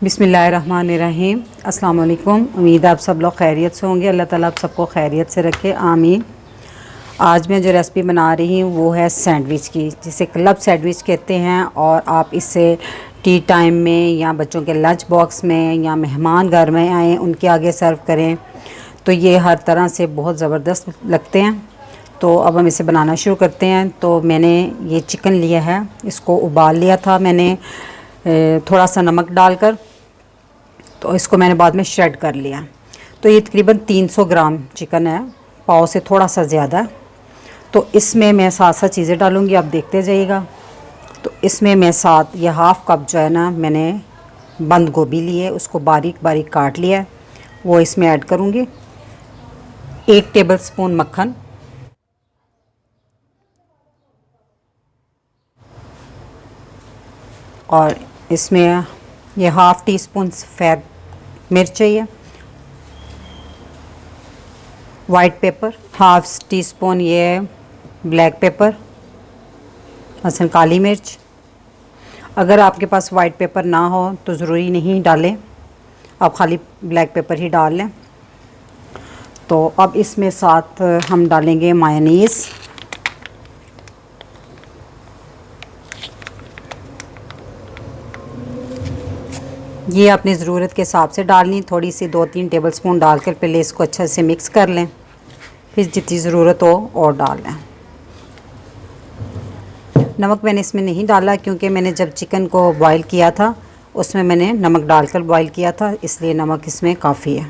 बिस्मिल्लाहिर्रहमानिर्रहीम। अस्सलाम वालेकुम। उम्मीद है आप सब लोग खैरियत से होंगे। अल्लाह ताला आप सबको खैरियत से रखे, आमीन। आज मैं जो रेसिपी बना रही हूँ वो है सैंडविच की, जिसे क्लब सैंडविच कहते हैं। और आप इसे टी टाइम में या बच्चों के लंच बॉक्स में या मेहमान घर में आए उनके आगे सर्व करें तो ये हर तरह से बहुत ज़बरदस्त लगते हैं। तो अब हम इसे बनाना शुरू करते हैं। तो मैंने ये चिकन लिया है, इसको उबाल लिया था मैंने थोड़ा सा नमक डालकर। तो इसको मैंने बाद में श्रेड कर लिया। तो ये तकरीबन 300 ग्राम चिकन है, पाव से थोड़ा सा ज़्यादा। तो इसमें मैं साथ साथ चीज़ें डालूँगी, आप देखते जाइएगा। तो इसमें मैं साथ ये हाफ़ कप जो है ना, मैंने बंद गोभी लिए, उसको बारीक बारीक काट लिया है, वो इसमें ऐड करूँगी। 1 टेबलस्पून मक्खन, और इसमें ये हाफ़ टी स्पून सफ़ेद मिर्च चाहिए, white paper, half tea spoon ये ब्लैक पेपर मसलन काली मिर्च। अगर आपके पास वाइट पेपर ना हो तो ज़रूरी नहीं डालें, आप खाली ब्लैक पेपर ही डाल लें। तो अब इसमें साथ हम डालेंगे मायोनीज़। ये अपनी ज़रूरत के हिसाब से डालनी, थोड़ी सी 2-3 टेबलस्पून डालकर पहले इसको अच्छे से मिक्स कर लें, फिर जितनी ज़रूरत हो और डाल लें। नमक मैंने इसमें नहीं डाला क्योंकि मैंने जब चिकन को बॉईल किया था उसमें मैंने नमक डालकर बॉईल किया था, इसलिए नमक इसमें काफ़ी है।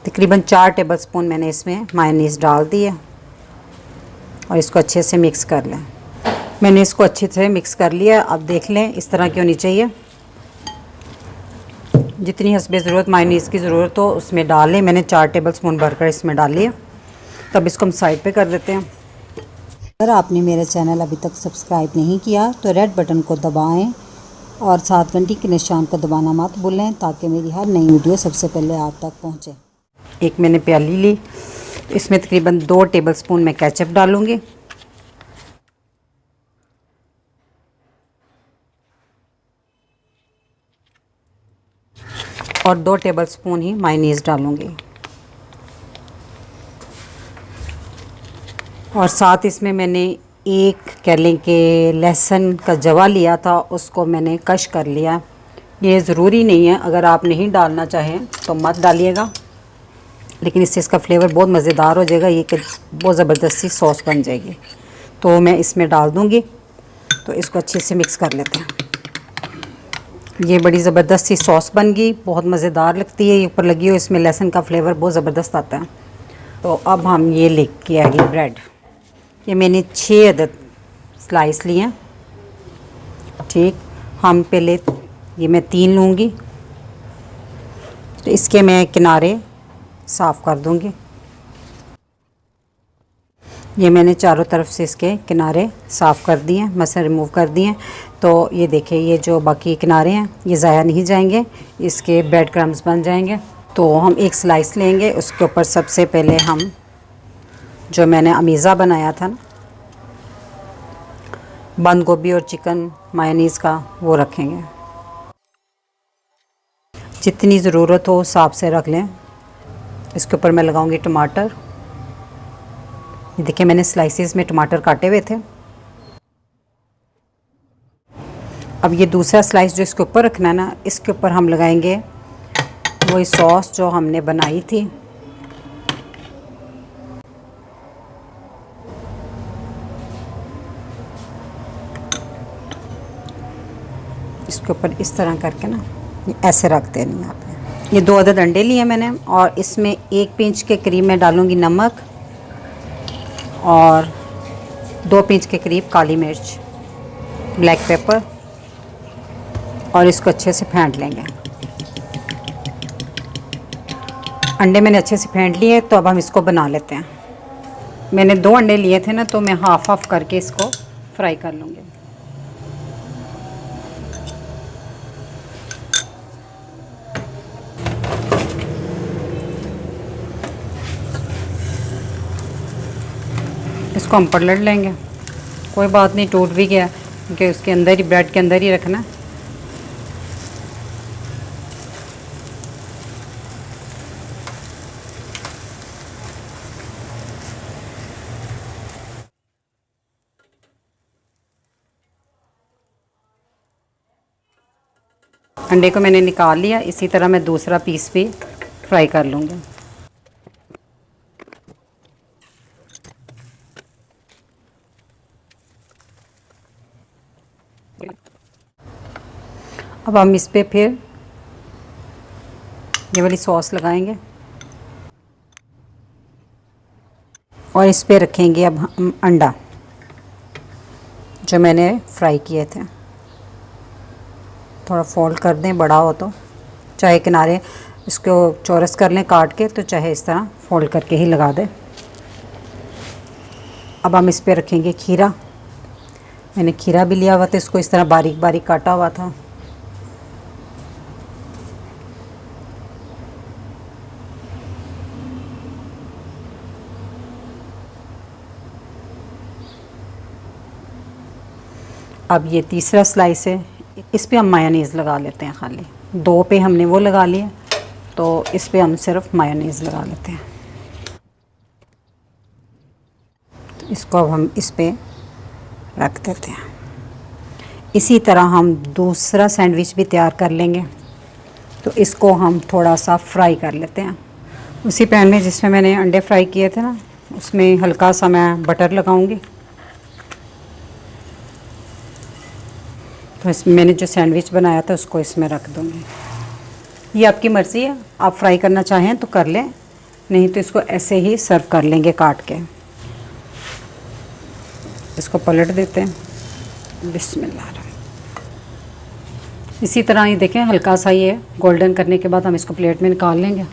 तकरीबन 4 टेबलस्पून मैंने इसमें मायोनीज़ डाल दी है और इसको अच्छे से मिक्स कर लें। मैंने इसको अच्छे से मिक्स कर लिया। अब देख लें, इस तरह की होनी चाहिए। जितनी हस्बे ज़रूरत मायोनीज़ की ज़रूरत हो उसमें डाल लें। मैंने 4 टेबलस्पून भरकर इसमें डाल लिया। तब इसको हम साइड पे कर देते हैं। अगर आपने मेरा चैनल अभी तक सब्सक्राइब नहीं किया तो रेड बटन को दबाएं और साथ घंटी के निशान को दबाना मत भूलें, ताकि मेरी हर नई वीडियो सबसे पहले आप तक पहुंचे। एक मैंने प्याली ली, इसमें तकरीबन 2 टेबलस्पून मैं केचप डालूँगी और 2 टेबलस्पून ही मायोनीज़ डालूँगी। और साथ इसमें मैंने एक कह लें कि लहसुन का जवा लिया था, उसको मैंने कश कर लिया। ये ज़रूरी नहीं है, अगर आप नहीं डालना चाहें तो मत डालिएगा, लेकिन इससे इसका फ्लेवर बहुत मज़ेदार हो जाएगा, ये बहुत ज़बरदस्ती सॉस बन जाएगी। तो मैं इसमें डाल दूँगी। तो इसको अच्छे से मिक्स कर लेते हैं। ये बड़ी ज़बरदस्त सी सॉस बन गई, बहुत मज़ेदार लगती है। ये ऊपर लगी हो, इसमें लहसुन का फ्लेवर बहुत ज़बरदस्त आता है। तो अब हम ये लेके आएंगे ब्रेड। ये मैंने 6 अदद स्लाइस लिए हैं। ठीक, हम पहले ये मैं 3 लूँगी। तो इसके मैं किनारे साफ़ कर दूँगी। ये मैंने चारों तरफ से इसके किनारे साफ़ कर दिए, मसल रिमूव कर दिए। तो ये देखिए, ये जो बाकी किनारे हैं ये ज़ाया नहीं जाएंगे, इसके ब्रेड क्रम्स बन जाएंगे। तो हम एक स्लाइस लेंगे, उसके ऊपर सबसे पहले हम जो मैंने अमीज़ा बनाया था ना, बंद गोभी और चिकन मायोनीज़ का, वो रखेंगे। जितनी ज़रूरत हो हिसाब से रख लें। इसके ऊपर मैं लगाऊंगी टमाटर। ये देखिए, मैंने स्लाइसेस में टमाटर काटे हुए थे। अब ये दूसरा स्लाइस जो इसके ऊपर रखना है ना, इसके ऊपर हम लगाएंगे वही सॉस जो हमने बनाई थी। इसके ऊपर इस तरह करके ना ऐसे रख देनी है आपने। ये 2 अदद अंडे लिए मैंने, और इसमें 1 पिंच के करीब मैं डालूँगी नमक और 2 पिंच के करीब काली मिर्च, ब्लैक पेपर, और इसको अच्छे से फेंट लेंगे। अंडे मैंने अच्छे से फेंट लिए। तो अब हम इसको बना लेते हैं। मैंने 2 अंडे लिए थे ना, तो मैं हाफ़ हाफ़ करके इसको फ्राई कर लूँगी। इसको हम पलट लेंगे। कोई बात नहीं, टूट भी गया क्योंकि उसके अंदर ही, ब्रेड के अंदर ही रखना है। अंडे को मैंने निकाल लिया। इसी तरह मैं दूसरा पीस भी फ्राई कर लूँगी। अब हम इस पे फिर ये वाली सॉस लगाएंगे और इस पे रखेंगे अब हम अंडा जो मैंने फ्राई किए थे। थोड़ा फोल्ड कर दें, बड़ा हो तो, चाहे किनारे इसको चौरस कर लें काट के, तो चाहे इस तरह फोल्ड करके ही लगा दें। अब हम इस पे रखेंगे खीरा। मैंने खीरा भी लिया हुआ था, इसको इस तरह बारीक बारीक काटा हुआ था। अब ये तीसरा स्लाइस है, इस पे हम मायोनीज़ लगा लेते हैं। खाली 2 पे हमने वो लगा लिया, तो इस पे हम सिर्फ मायोनीज़ लगा लेते हैं। तो इसको अब हम इस पे रख देते हैं। इसी तरह हम दूसरा सैंडविच भी तैयार कर लेंगे। तो इसको हम थोड़ा सा फ्राई कर लेते हैं। उसी पैन में जिसमें मैंने अंडे फ्राई किए थे ना, उसमें हल्का सा मैं बटर लगाऊंगी। तो इसमें मैंने जो सैंडविच बनाया था उसको इसमें रख दूँगी। ये आपकी मर्ज़ी है, आप फ्राई करना चाहें तो कर लें, नहीं तो इसको ऐसे ही सर्व कर लेंगे काट के। इसको पलट देते हैं। बिस्मिल्लाह। इसी तरह ये देखें, हल्का सा ये गोल्डन करने के बाद हम इसको प्लेट में निकाल लेंगे।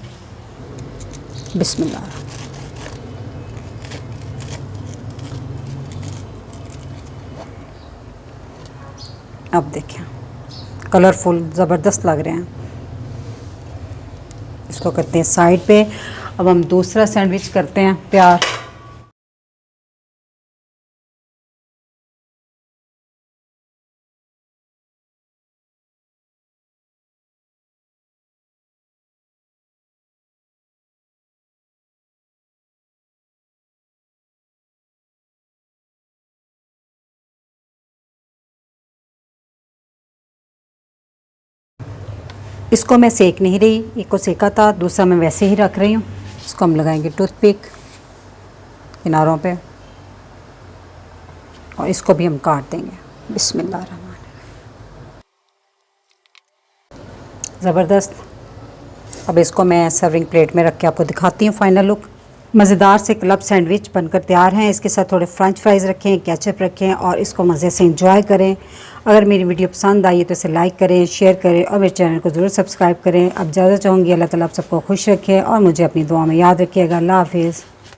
बिस्मिल्लाह। अब देखें, कलरफुल ज़बरदस्त लग रहे हैं। इसको करते हैं साइड पे। अब हम दूसरा सैंडविच करते हैं तैयार। इसको मैं सेक नहीं रही, एक को सेका था, दूसरा मैं वैसे ही रख रही हूँ। इसको हम लगाएंगे टूथपिक किनारों पे और इसको भी हम काट देंगे। बिस्मिल्लाह रहमान। ज़बरदस्त। अब इसको मैं सर्विंग प्लेट में रख के आपको दिखाती हूँ फाइनल लुक। मज़ेदार से क्लब सैंडविच बनकर तैयार हैं। इसके साथ थोड़े फ्रेंच फ्राइज़ रखें, केचप रखें और इसको मज़े से एंजॉय करें। अगर मेरी वीडियो पसंद आई तो इसे लाइक करें, शेयर करें और मेरे चैनल को ज़रूर सब्सक्राइब करें। अब ज़्यादा चाहूँगी, अल्लाह ताला आप सबको खुश रखे और मुझे अपनी दुआ में याद रखिएगा। अल्लाह हाफ़िज़।